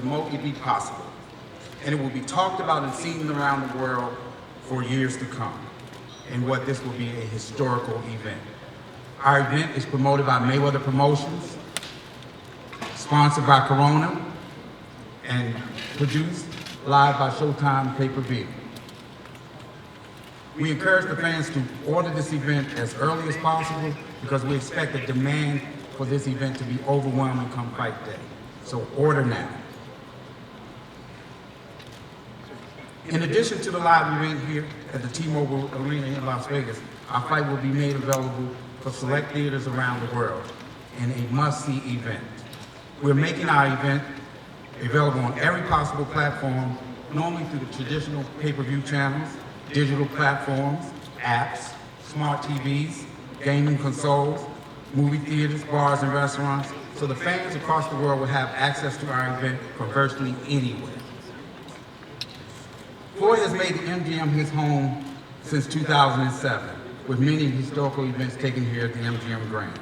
remotely be possible, and it will be talked about and seen around the world for years to come, and what this will be a historical event. Our event is promoted by Mayweather Promotions, sponsored by Corona, and produced live by Showtime pay-per-view. We encourage the fans to order this event as early as possible because we expect the demand for this event to be overwhelming come fight day. So order now. In addition to the live event here at the T-Mobile Arena in Las Vegas, our fight will be made available for select theaters around the world in a must-see event. We're making our event available on every possible platform, normally through the traditional pay-per-view channels, digital platforms, apps, smart TVs, gaming consoles, movie theaters, bars, and restaurants, so the fans across the world will have access to our event from virtually anywhere. Floyd has made the MGM his home since 2007, with many historical events taken here at the MGM Grand.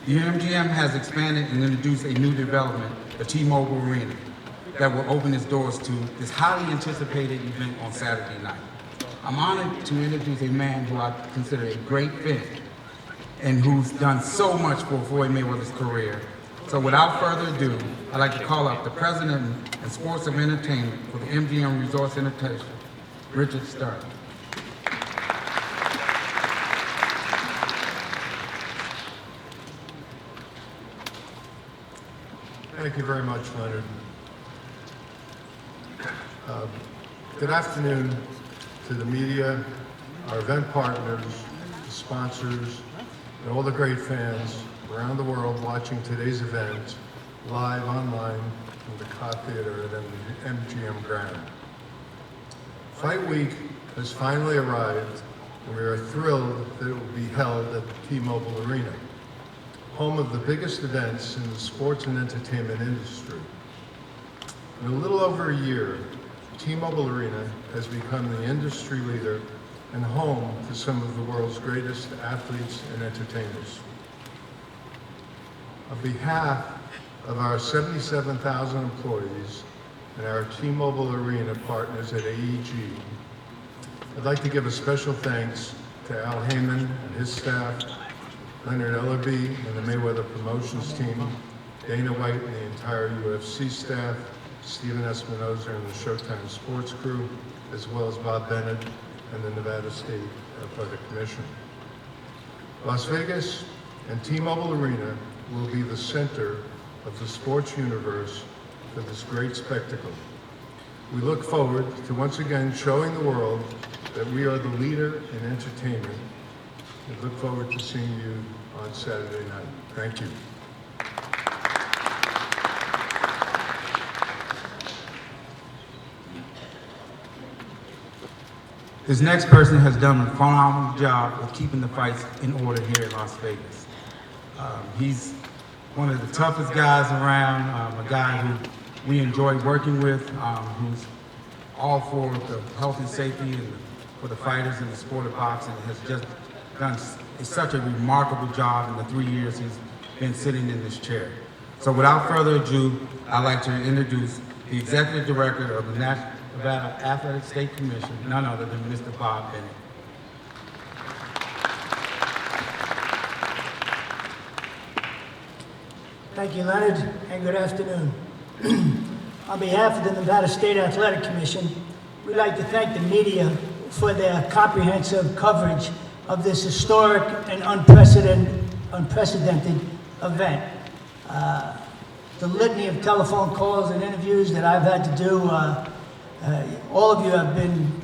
The MGM has expanded and introduced a new development, the T-Mobile Arena, that will open its doors to this highly anticipated event on Saturday night. I'm honored to introduce a man who I consider a great fit and who's done so much for Floyd Mayweather's career. So without further ado, I'd like to call up the President and Sports of Entertainment for the MGM Resorts Entertainment, Richard Stern. Thank you very much, Leonard. Good afternoon to the media, our event partners, the sponsors, and all the great fans around the world watching today's event live online from the COT Theater at MGM Grand. Fight Week has finally arrived, and we are thrilled that it will be held at the T-Mobile Arena, home of the biggest events in the sports and entertainment industry. In a little over a year, T-Mobile Arena has become the industry leader and home to some of the world's greatest athletes and entertainers. On behalf of our 77,000 employees and our T-Mobile Arena partners at AEG, I'd like to give a special thanks to Al Heyman and his staff, Leonard Ellerbe and the Mayweather Promotions team, Dana White and the entire UFC staff, Stephen Espinoza and the Showtime Sports crew, as well as Bob Bennett and the Nevada State Athletic Commission. Las Vegas and T-Mobile Arena will be the center of the sports universe for this great spectacle. We look forward to once again showing the world that we are the leader in entertainment. We look forward to seeing you on Saturday night. Thank you. This next person has done a phenomenal job of keeping the fights in order here in Las Vegas. He's one of the toughest guys around, a guy who we enjoy working with, who's all for the health and safety and for the fighters in the sport of boxing, has just done such a remarkable job in the 3 years he's been sitting in this chair. So without further ado, I'd like to introduce the Executive Director of the Nevada Athletic State Commission, none other than Mr. Bob Bennett. Thank you, Leonard, and good afternoon. On behalf of the Nevada State Athletic Commission, we'd like to thank the media for their comprehensive coverage of this historic and unprecedented event. The litany of telephone calls and interviews that I've had to do, all of you have been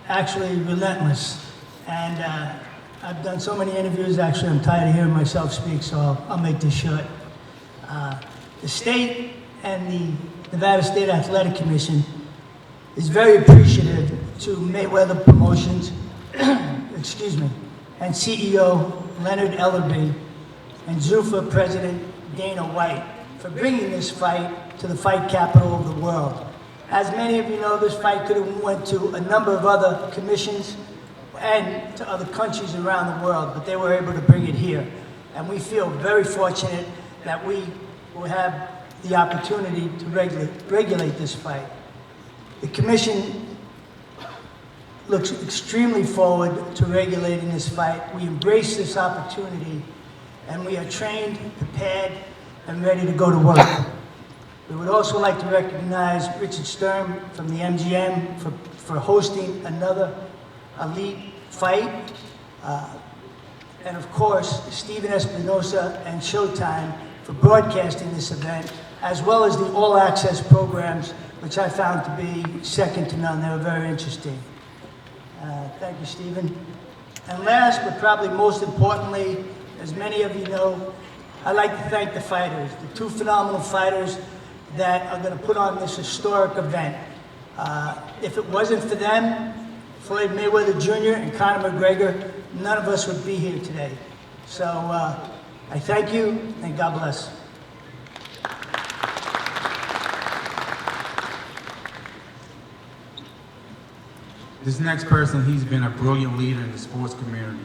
actually relentless. And I've done so many interviews, actually I'm tired of hearing myself speak, so I'll make this short. The state and the Nevada State Athletic Commission is very appreciative to Mayweather Promotions, excuse me, and CEO Leonard Ellerbe and Zuffa President Dana White for bringing this fight to the fight capital of the world. As many of you know, this fight could have went to a number of other commissions and to other countries around the world, but they were able to bring it here. And we feel very fortunate that we will have the opportunity to regulate this fight. The commission looks extremely forward to regulating this fight. We embrace this opportunity, and we are trained, prepared, and ready to go to work. We would also like to recognize Richard Sturm from the MGM for hosting another elite fight. And of course, Stephen Espinosa and Showtime for broadcasting this event, as well as the All Access programs, which I found to be second to none. They were very interesting. Thank you, Stephen. And last, but probably most importantly, as many of you know, I'd like to thank the fighters, the two phenomenal fighters that are going to put on this historic event. If it wasn't for them, Floyd Mayweather Jr. and Conor McGregor, none of us would be here today. So I thank you, and God bless. This next person, he's been a brilliant leader in the sports community.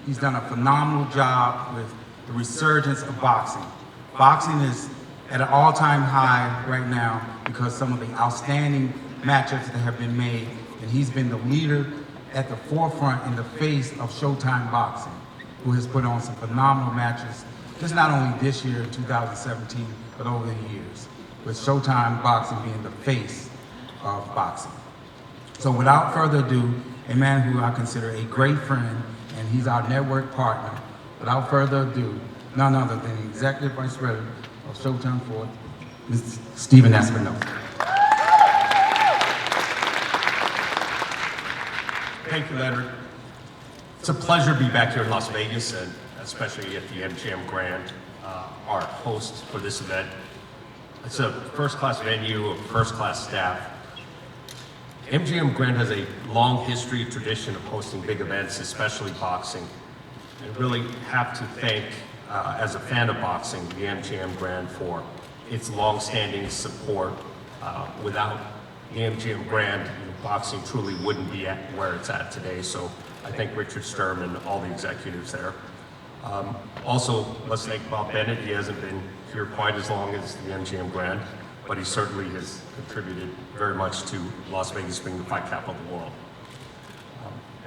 He's done a phenomenal job with the resurgence of boxing. Boxing is at an all-time high right now because some of the outstanding matchups that have been made, and he's been the leader at the forefront in the face of Showtime Boxing, who has put on some phenomenal matches, just not only this year, 2017, but over the years, with Showtime Boxing being the face of boxing. So without further ado, a man who I consider a great friend, and he's our network partner, without further ado, none other than the Executive Vice President of Showtime Ford, Mr. Stephen Espinosa. Thank you, Leonard. It's a pleasure to be back here in Las Vegas, and especially at the MGM Grand, our host for this event. It's a first-class venue, a first-class staff. MGM Grand has a long history, tradition of hosting big events, especially boxing. I really have to thank, as a fan of boxing, the MGM Grand for its long-standing support. Without the MGM Grand, boxing truly wouldn't be at where it's at today. So I thank Richard Sturm and all the executives there. Also, let's thank Bob Bennett. He hasn't been here quite as long as the MGM Grand, but he certainly has contributed very much to Las Vegas being the fight capital of the world.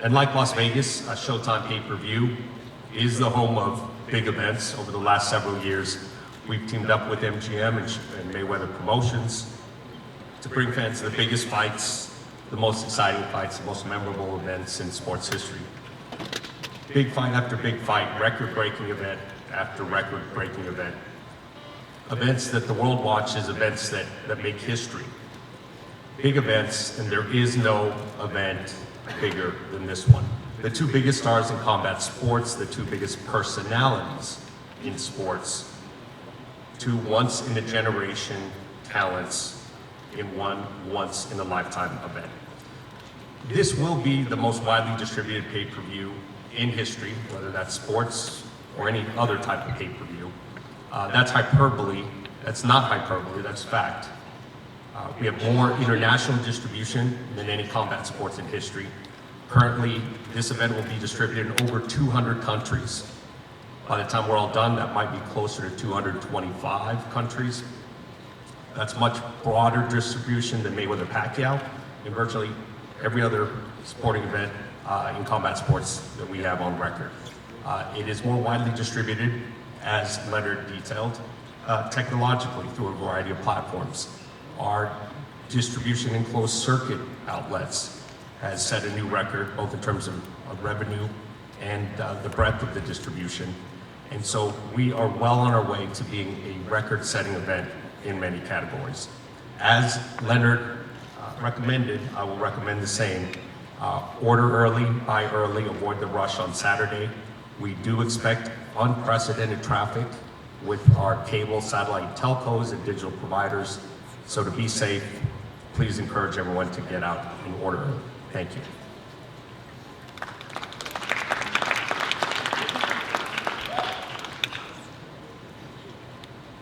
And like Las Vegas, Showtime pay-per-view is the home of big events. Over the last several years, we've teamed up with MGM and Mayweather Promotions to bring fans to the biggest fights, the most exciting fights, the most memorable events in sports history. Big fight after big fight, record-breaking event after record-breaking event. Events that the world watches, events that make history. Big events, and there is no event bigger than this one. The two biggest stars in combat sports, the two biggest personalities in sports, two once-in-a-generation talents in one once-in-a-lifetime event. This will be the most widely distributed pay-per-view in history, whether that's sports or any other type of pay-per-view. That's hyperbole. That's not hyperbole, that's fact. We have more international distribution than any combat sports in history. Currently, this event will be distributed in over 200 countries. By the time we're all done, that might be closer to 225 countries. That's much broader distribution than Mayweather-Pacquiao in virtually every other sporting event in combat sports that we have on record. It is more widely distributed, as Leonard detailed, technologically through a variety of platforms. Our distribution in closed circuit outlets has set a new record, both in terms of revenue and the breadth of the distribution. And so we are well on our way to being a record-setting event in many categories. As Leonard recommended, I will recommend the same. Order early, buy early, avoid the rush on Saturday. We do expect unprecedented traffic with our cable, satellite telcos, and digital providers. So to be safe, please encourage everyone to get out and order early. Thank you.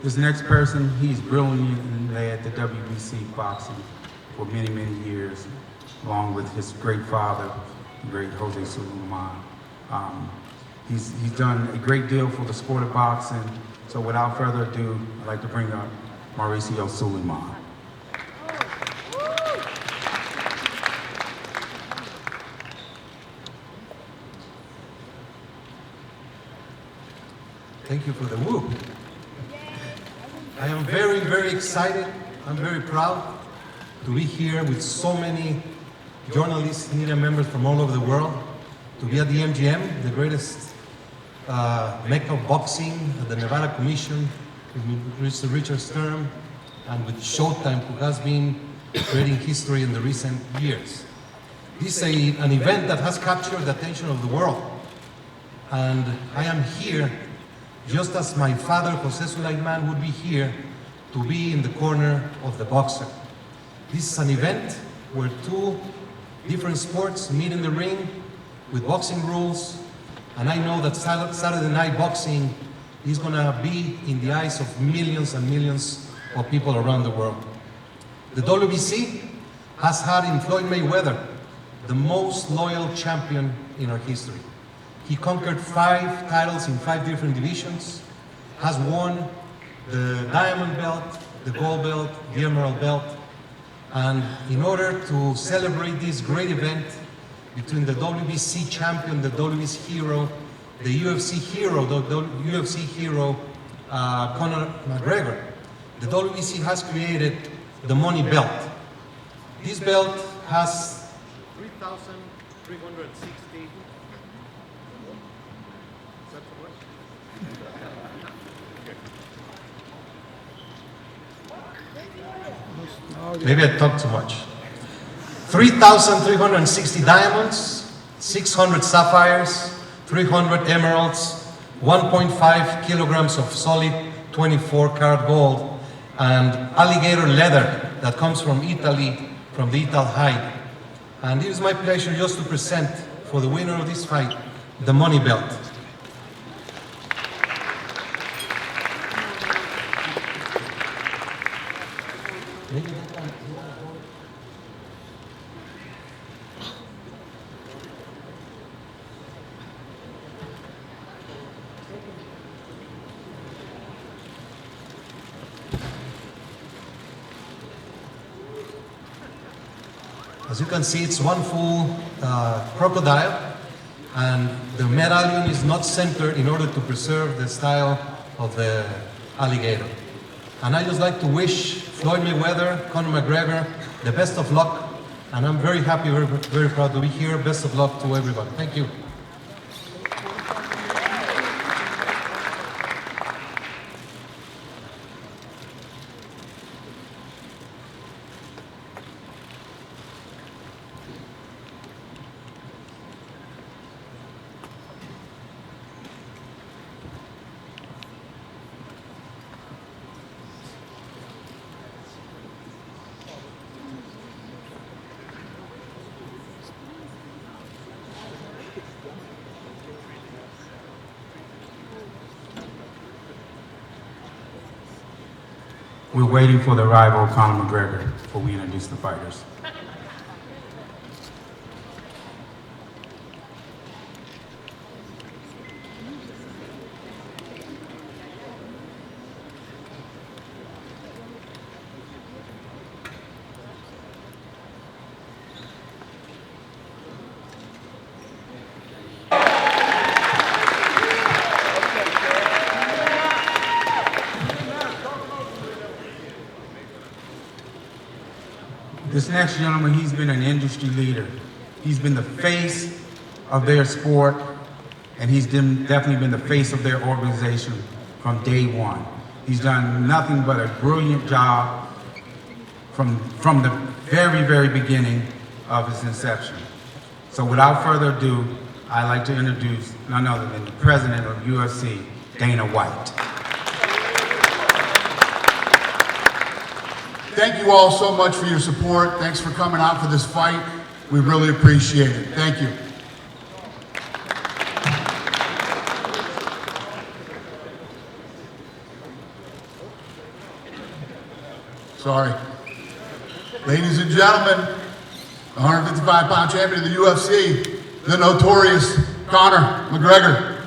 This next person, he's brilliant and led the WBC boxing for many, many years, along with his great father, the great Jose Sulaiman. He's done a great deal for the sport of boxing. So without further ado, I'd like to bring up Mauricio Suleiman. Thank you for the whoop. I am very, very excited. I'm very proud to be here with so many journalists, media members from all over the world, to be at the MGM, the greatest mecca of boxing, the Nevada Commission, with Mr. Richard Stern, and with Showtime, who has been creating history in the recent years. This is an event that has captured the attention of the world. And I am here just as my father, Jose Suleiman, would be here to be in the corner of the boxer. This is an event where two different sports meet in the ring with boxing rules, and I know that Saturday night boxing is gonna be in the eyes of millions and millions of people around the world. The WBC has had in Floyd Mayweather the most loyal champion in our history. He conquered 5 titles in 5 different divisions, has won the diamond belt, the gold belt, the emerald belt, and in order to celebrate this great event between the WBC champion, the WBC hero, the UFC hero, Conor McGregor, the WBC has created the money belt. This belt has 3,360. Maybe I talked too much. 3,360 diamonds, 600 sapphires, 300 emeralds, 1.5 kilograms of solid 24-karat gold, and alligator leather that comes from Italy, from the Ital hide. And it is my pleasure just to present for the winner of this fight, the money belt. As you can see, it's one full crocodile, and the medallion is not centered in order to preserve the style of the alligator. And I just like to wish Floyd Mayweather, Conor McGregor, the best of luck, and I'm very happy, very, very proud to be here. Best of luck to everybody. Thank you. We're waiting for the arrival of Conor McGregor before we introduce the fighters. This next gentleman, he's been an industry leader. He's been the face of their sport, and he's definitely been the face of their organization from day one. He's done nothing but a brilliant job from the very, very beginning of his inception. So without further ado, I'd like to introduce none other than the president of UFC, Dana White. Thank you all so much for your support. Thanks for coming out for this fight. We really appreciate it. Thank you. Sorry. Ladies and gentlemen, the 155-pound champion of the UFC, the notorious Conor McGregor.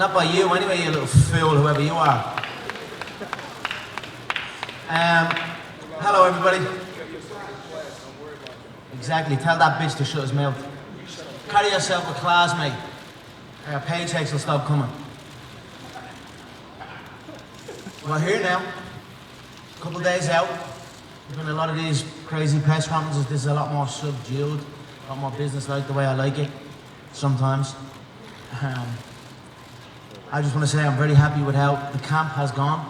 Not by you anyway, you little fool, whoever you are. Hello everybody. Exactly, tell that bitch to shut his mouth. Carry yourself with class, mate. Our paychecks will stop coming. We're here now. A couple of days out. We've done a lot of these crazy press conferences. This is a lot more subdued, a lot more business-like, the way I like it, sometimes. I just want to say I'm very happy with how the camp has gone.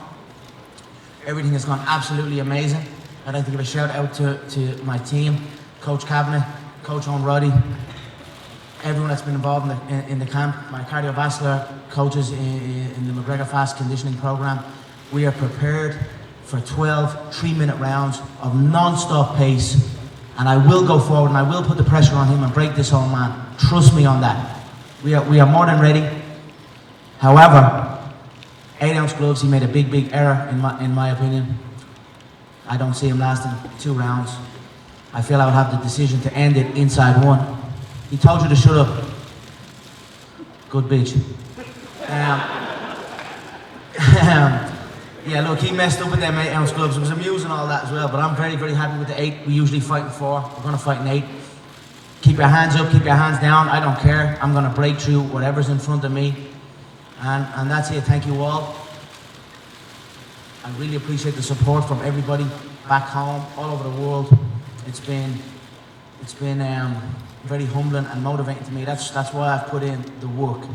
Everything has gone absolutely amazing. I'd like to give a shout out to my team, Coach Cabinet, Coach Owen Roddy, everyone that's been involved in the camp, my cardiovascular coaches in the McGregor Fast Conditioning Program. We are prepared for 12 3-minute rounds of non-stop pace, and I will go forward and I will put the pressure on him and break this old man. Trust me on that. We are more than ready. However, 8-ounce gloves, he made a big error in my opinion. I don't see him lasting 2 rounds. I feel I would have the decision to end it inside 1. He told you to shut up. Good bitch. Yeah, look, he messed up with them 8-ounce gloves. It was amusing all that as well, but I'm very happy with the 8. We usually fight in 4. We're gonna fight in 8. Keep your hands up, keep your hands down. I don't care. I'm gonna break through whatever's in front of me. And that's it. Thank you all. I really appreciate the support from everybody back home, all over the world. It's been very humbling and motivating to me. That's why I've put in the work.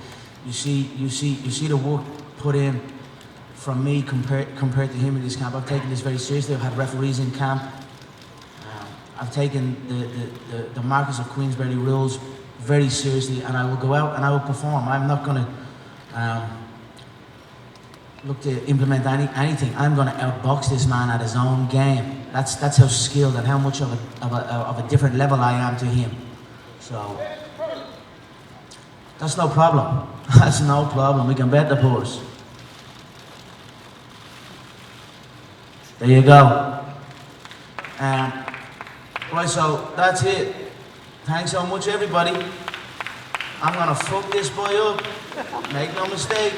You see the work put in from me compared to him in this camp. I've taken this very seriously. I've had referees in camp. I've taken the Marquess of Queensberry rules very seriously, and I will go out and I will perform. I'm not going to look to implement anything. I'm going to outbox this man at his own game. That's how skilled and how much of a different level I am to him. So that's no problem. That's no problem. We can bet the purse. There you go. Right, so that's it. Thanks so much, everybody. I'm gonna fuck this boy up. Make no mistake.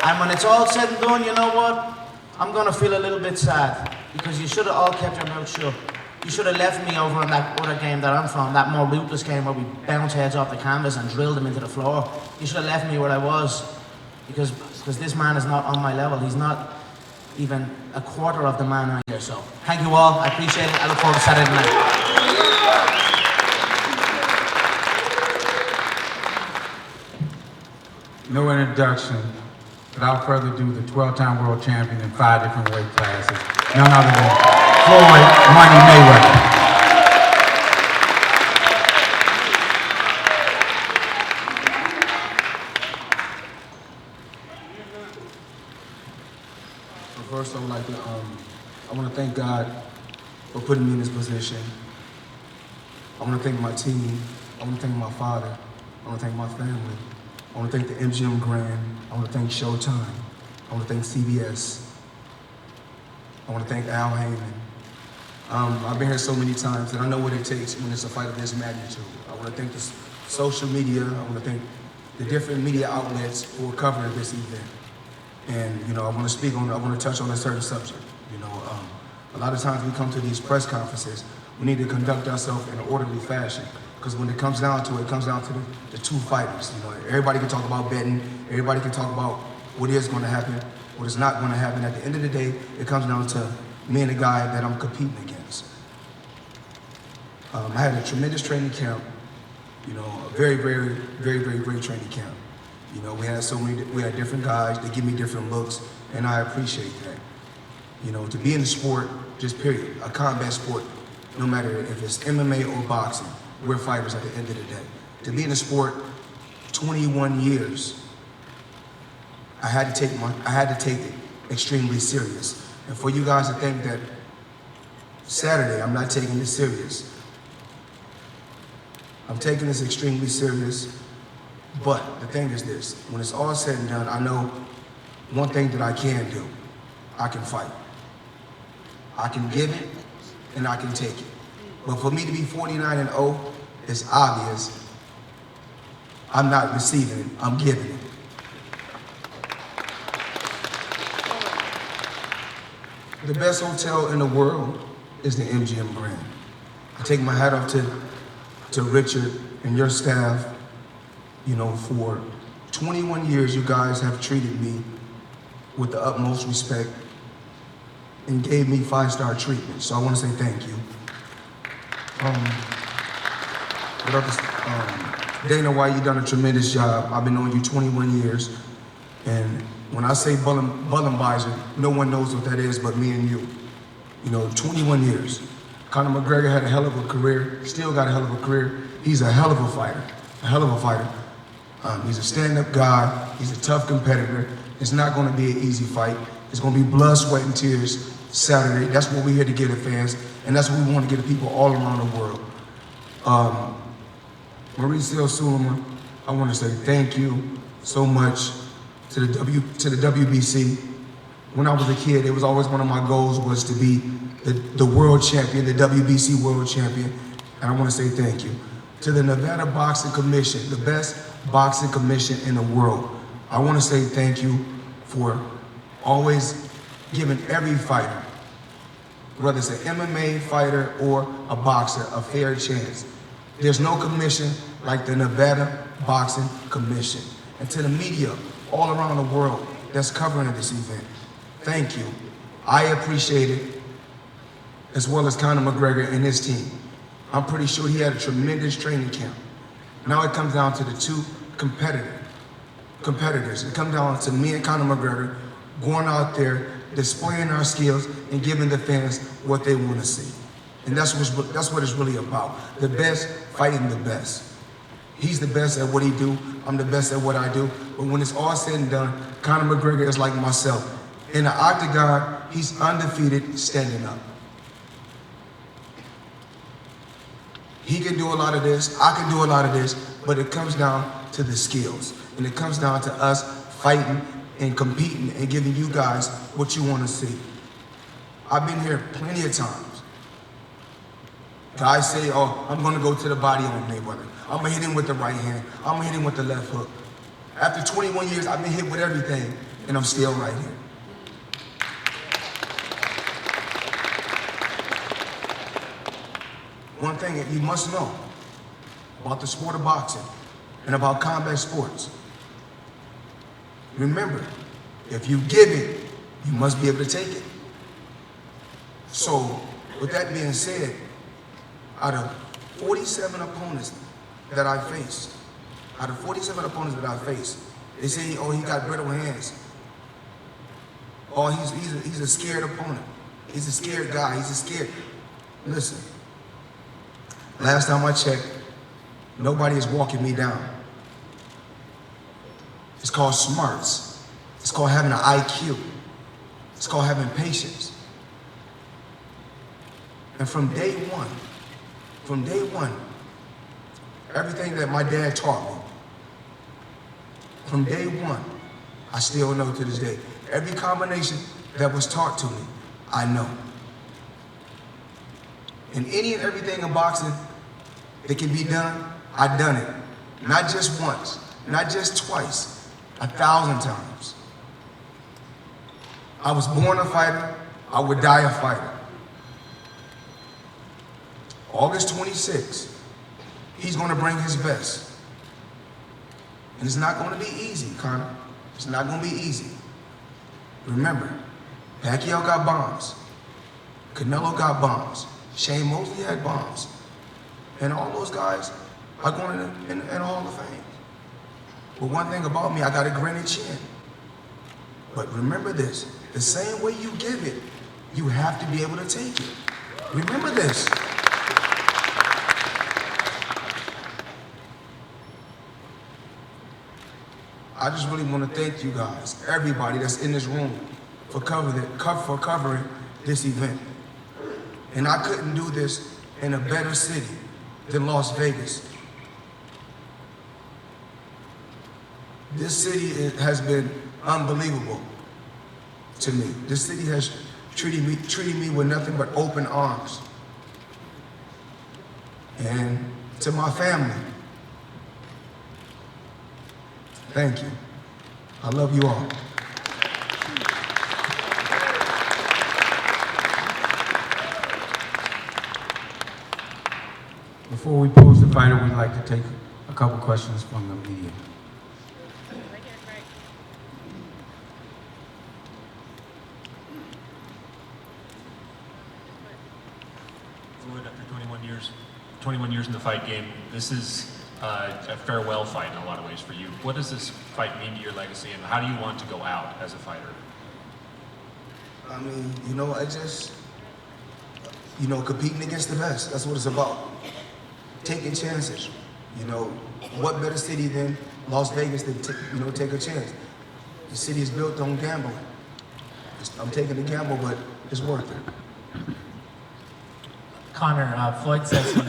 And when it's all said and done, you know what? I'm gonna feel a little bit sad because you should have all kept your mouth shut. You should have left me over in that other game that I'm from, that more ruthless game where we bounce heads off the canvas and drill them into the floor. You should have left me where I was because this man is not on my level. He's not even a quarter of the man right here. So thank you all. I appreciate it. I look forward to Saturday night. No introduction. Without further ado, the 12-time world champion in 5 different weight classes, none other than Floyd Money Mayweather. First, I would like to, I want to thank God for putting me in this position. I want to thank my team. I want to thank my father. I want to thank my family. I want to thank the MGM Grand. I want to thank Showtime. I want to thank CBS. I want to thank Al Heyman. I've been here so many times and I know what it takes when it's a fight of this magnitude. I want to thank the social media. I want to thank the different media outlets for covering this event. And, you know, I want to touch on a certain subject. You know, a lot of times we come to these press conferences, we need to conduct ourselves in an orderly fashion. Because when it comes down to it, it comes down to the 2 fighters. You know, everybody can talk about betting, everybody can talk about what is going to happen, what is not going to happen. At the end of the day, it comes down to me and the guy that I'm competing against. I had a tremendous training camp, you know, a very great training camp. You know, we had different guys, they give me different looks, and I appreciate that. You know, to be in the sport, just period, a combat sport, no matter if it's MMA or boxing, we're fighters at the end of the day. To be in the sport 21 years, I had to take it extremely serious. And for you guys to think that Saturday I'm not taking this serious, I'm taking this extremely serious. But the thing is this, when it's all said and done, I know one thing that I can do. I can fight. I can give it, and I can take it. But for me to be 49-0, it's obvious I'm not receiving it, I'm giving it. The best hotel in the world is the MGM Grand. I take my hat off to Richard and your staff. You know, for 21 years, you guys have treated me with the utmost respect and gave me 5-star treatment. So I want to say thank you. Dana White, you've done a tremendous job. I've been knowing you 21 years. And when I say Bullenbeiser, no one knows what that is but me and you. You know, 21 years. Conor McGregor had a hell of a career, still got a hell of a career. He's a hell of a fighter, He's a stand-up guy. He's a tough competitor. It's not going to be an easy fight. It's going to be blood, sweat, and tears Saturday. That's what we're here to get at, fans, and that's what we want to get to people all around the world. Mauricio Suleiman, I want to say thank you so much to the WBC. When I was a kid, it was always one of my goals was to be the world champion, the WBC world champion, and I want to say thank you. To the Nevada Boxing Commission, the best boxing commission in the world, I want to say thank you for always giving every fighter, whether it's an MMA fighter or a boxer, a fair chance. There's no commission like the Nevada Boxing Commission. And to the media all around the world that's covering this event, thank you. I appreciate it, as well as Conor McGregor and his team. I'm pretty sure he had a tremendous training camp. Now it comes down to the two competitors. It comes down to me and Conor McGregor going out there, displaying our skills, and giving the fans what they want to see. And that's what it's really about. The best fighting the best. He's the best at what he do. I'm the best at what I do. But when it's all said and done, Conor McGregor is like myself. In the octagon, he's undefeated standing up. He can do a lot of this, I can do a lot of this, but it comes down to the skills. And it comes down to us fighting and competing and giving you guys what you want to see. I've been here plenty of times. Guys say, oh, I'm going to go to the body on Mayweather. I'm going to hit him with the right hand. I'm going to hit him with the left hook. After 21 years, I've been hit with everything, and I'm still right here. One thing that you must know about the sport of boxing and about combat sports. Remember, if you give it, you must be able to take it. So, with that being said, out of 47 opponents that I faced, they say, oh, he got brittle hands. Oh, he's a scared opponent. He's a scared guy. He's a scared. Listen. Last time I checked, nobody is walking me down. It's called smarts. It's called having an IQ. It's called having patience. And from day one, everything that my dad taught me, from day one, I still know to this day. Every combination that was taught to me, I know. And any and everything in boxing that can be done, I've done it. Not just once, not just twice, 1,000 times. I was born a fighter, I would die a fighter. August 26th, he's gonna bring his best. And it's not gonna be easy, Conor. It's not gonna be easy. Remember, Pacquiao got bombs. Canelo got bombs. Shane Mosley had bombs. And all those guys are going in Hall of Fame. But one thing about me, I got a granny chin. But remember this, the same way you give it, you have to be able to take it. Remember this. I just really want to thank you guys, everybody that's in this room, for covering this event. And I couldn't do this in a better city than Las Vegas. This city has been unbelievable to me. This city has treated me with nothing but open arms. And to my family, thank you. I love you all. Before we pose the fighter, we'd like to take a couple questions from the media. Floyd, after 21 years in the fight game, this is a farewell fight in a lot of ways for you. What does this fight mean to your legacy, and how do you want to go out as a fighter? I mean, you know, I just, you know, competing against the best. That's what it's about. Taking chances. You know, what better city than Las Vegas to, you know, take a chance? The city is built on gambling. I'm taking the gamble, but it's worth it. Conor, Floyd says he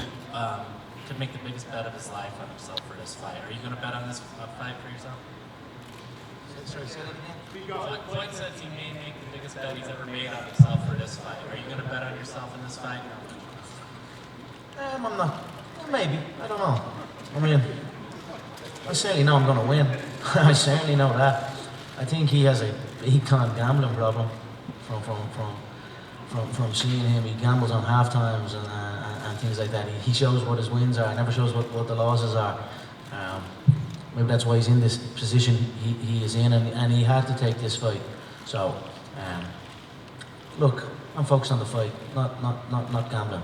could make the biggest bet of his life on himself for this fight. Are you going to bet on this fight for yourself? Sorry, say that again? Floyd says he may make the biggest bet he's ever made on himself for this fight. Are you going to bet on yourself in this fight? I'm not. Maybe. I don't know. I mean, I certainly know I'm going to win. I certainly know that. I think he has a big time gambling problem from seeing him. He gambles on half times and things like that. He shows what his wins are, never shows what the losses are. Maybe that's why he's in this position he is in, and he had to take this fight. So, look, I'm focused on the fight, not gambling.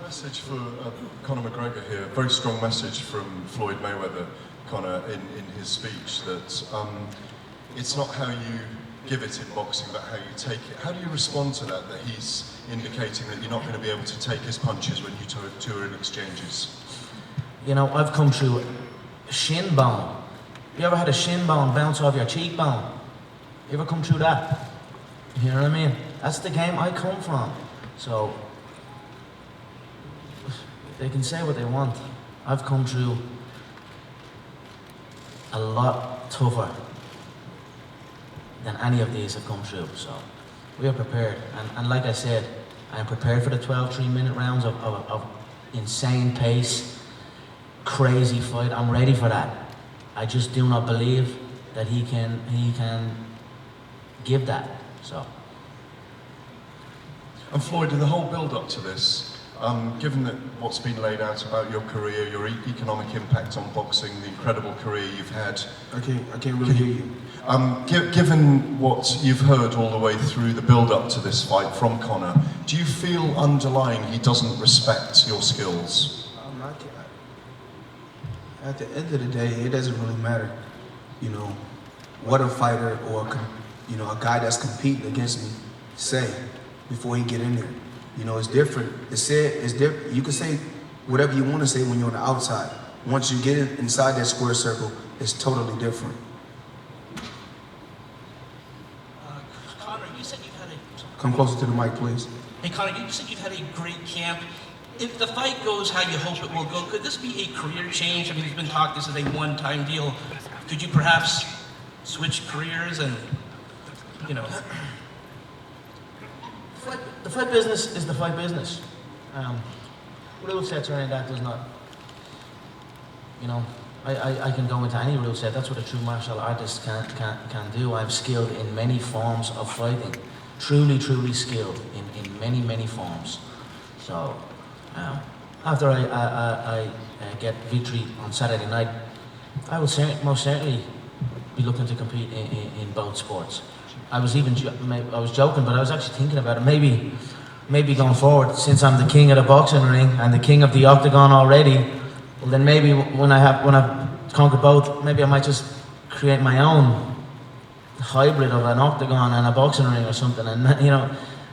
Message for Conor McGregor here. Very strong message from Floyd Mayweather, Conor, in his speech that it's not how you give it in boxing, but how you take it. How do you respond to that? That he's indicating that you're not going to be able to take his punches when you two are in exchanges. You know, I've come through a shin bone. You ever had a shin bone bounce off your cheekbone? You ever come through that? You know what I mean? That's the game I come from. So they can say what they want. I've come through a lot tougher than any of these have come through. So we are prepared. And like I said, I am prepared for the 12 3-minute rounds of insane pace, crazy fight. I'm ready for that. I just do not believe that he can give that. So. And Floyd, in the whole build-up to this, given that what's been laid out about your career, your economic impact on boxing, the incredible career you've had, I can't really hear you. Given what you've heard all the way through the build-up to this fight from Conor, do you feel underlying he doesn't respect your skills? I'm not. At the end of the day, it doesn't really matter, you know, what a fighter or a guy that's competing against me say before he get in there. You know, it's different. It's different. You can say whatever you want to say when you're on the outside. Once you get inside that square circle, it's totally different. Conor, you said you've had a... Come closer to the mic, please. Hey, Conor, you said you've had a great camp. If the fight goes how you hope it will go, could this be a career change? I mean, there's been talk this is a one-time deal. Could you perhaps switch careers and, you know... The fight business is the fight business. Rule sets or any of that does not, you know, I can go into any rule set. That's what a true martial artist can do. I'm skilled in many forms of fighting. Truly skilled in many forms. So, after I get victory on Saturday night, I will most certainly be looking to compete in both sports. I was joking, but I was actually thinking about it. Maybe going forward, since I'm the king of the boxing ring and the king of the octagon already, well then maybe when I've conquered both, maybe I might just create my own hybrid of an octagon and a boxing ring or something, and you know,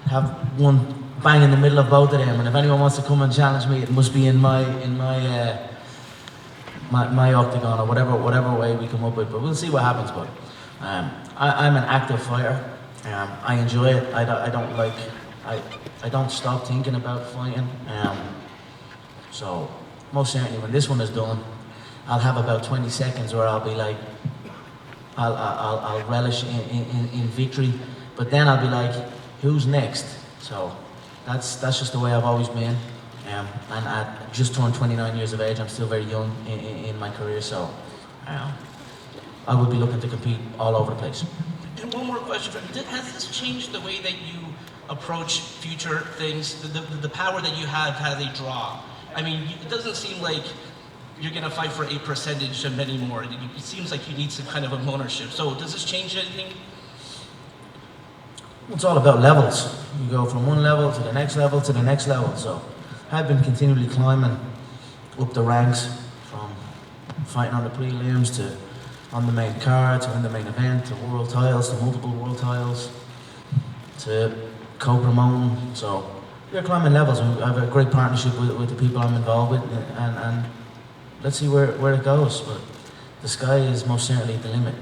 have one bang in the middle of both of them. And if anyone wants to come and challenge me, it must be in my octagon or whatever way we come up with. But we'll see what happens. But I'm an active fighter. I enjoy it. I don't stop thinking about fighting. So most certainly when this one is done, I'll have about 20 seconds where I'll be like, I'll relish in victory, but then I'll be like, who's next? So that's just the way I've always been. And I just turned 29 years of age. I'm still very young in my career, so I will be looking to compete all over the place. And one more question for you. Has this changed the way that you approach future things? The power that you have has a draw. I mean, it doesn't seem like you're going to fight for a percentage of anymore. It seems like you need some kind of a ownership. So does this change anything? It's all about levels. You go from one level to the next level to the next level. So I've been continually climbing up the ranks from fighting on the prelims to on the main card to in the main event to world titles to multiple world titles to co-promoting. So we're climbing levels. I have a great partnership with the people I'm involved with, and let's see where it goes. But the sky is most certainly the limit.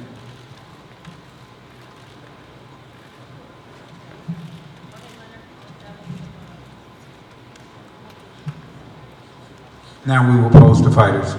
Now we will pose the fighters.